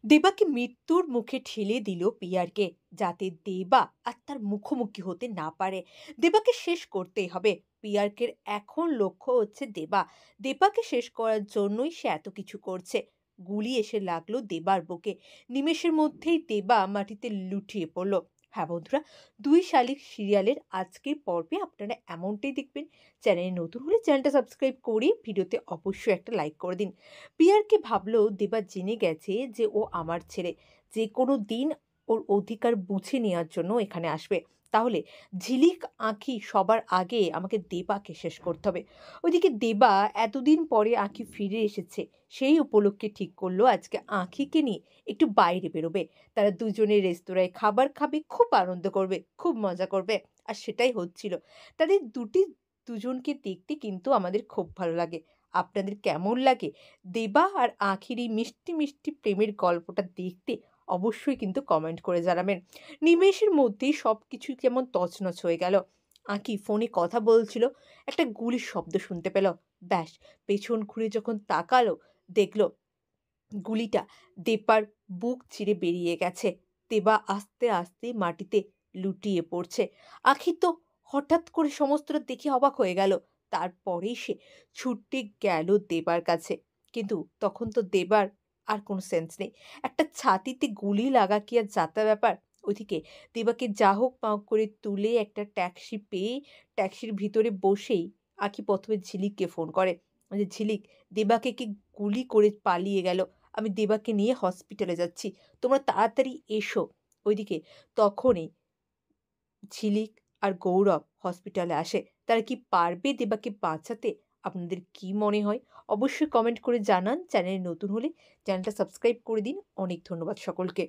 দেবাকে মৃত্যুর মুখে ঠেলে দিল পিয়ারকে, যাতে দেবা আর তার মুখোমুখি হতে না পারে। দেবাকে শেষ করতেই হবে। পিয়ারকের এখন লক্ষ্য হচ্ছে দেবা। দেবাকে শেষ করার জন্যই সে এত কিছু করছে। গুলি এসে লাগলো দেবার বুকে। নিমেষের মধ্যেই দেবা মাটিতে লুটিয়ে পড়ল। হ্যাঁ বন্ধুরা, দুই শালিক সিরিয়ালের আজকের পর্বে আপনারা এমনটাই দেখবেন। চ্যানেলে নতুন হলে চ্যানেলটা সাবস্ক্রাইব করে ভিডিওতে অবশ্যই একটা লাইক করে দিন। পিয়ারকে ভাবলো দেবা জেনে গেছে যে ও আমার ছেলে, যে কোনো দিন ওর অধিকার বুঝে নেওয়ার জন্য এখানে আসবে। তাহলে ঝিলিক আঁখি সবার আগে আমাকে দেবাকে শেষ করতে হবে। ওইদিকে দেবা এতদিন পরে আঁখি ফিরে এসেছে, সেই উপলক্ষে ঠিক করলো আজকে আঁখিকে নিয়ে একটু বাইরে বেরোবে। তারা দুজনে রেস্তোরাঁয় খাবার খাবে, খুব আনন্দ করবে, খুব মজা করবে। আর সেটাই হচ্ছিল। তাদের দুজনকে দেখতে কিন্তু আমাদের খুব ভালো লাগে। আপনাদের কেমন লাগে দেবা আর আখির এই মিষ্টি, মিষ্টি প্রেমের গল্পটা দেখতে? অবশ্যই কিন্তু কমেন্ট করে জানাবেন। নিমেষের মধ্যেই সবকিছু কেমন তছনছ হয়ে গেল। আঁখি ফোনে কথা বলছিল, একটা গুলির শব্দ শুনতে পেল। ব্যাস, পেছন ঘুরে যখন তাকালো, দেখল গুলিটা দেবার বুক চিরে বেরিয়ে গেছে। দেবা আস্তে, আস্তে মাটিতে লুটিয়ে পড়ছে। আঁখি তো হঠাৎ করে সমস্তটা দেখে অবাক হয়ে গেল। তারপরেই সে ছুটে গেল দেবার কাছে। কিন্তু তখন তো দেবার আর কোনো সেন্স নেই। একটা ছাতিতে গুলি লাগা কি আর যাতা ব্যাপার? ওইদিকে দেবাকে যা হোক পাও করে তুলে একটা ট্যাক্সি পেয়ে ট্যাক্সির ভিতরে বসেই আঁখি ১ম এ ঝিলিককে ফোন করে। যে, "ঝিলিক, দেবাকে কে গুলি করে পালিয়ে গেল। আমি দেবাকে নিয়ে হসপিটালে যাচ্ছি। তোমরা তাড়াতাড়ি এসো।" ওইদিকে তখনই ঝিলিক আর গৌরব হসপিটালে আসে। তারা কি পারবে দেবাকে বাঁচাতে? আপনাদের কি মনে হয়? অবশ্যই কমেন্ট করে জানান। চ্যানেলে নতুন হলে চ্যানেলটা সাবস্ক্রাইব করে দিন। অনেক ধন্যবাদ সকলকে।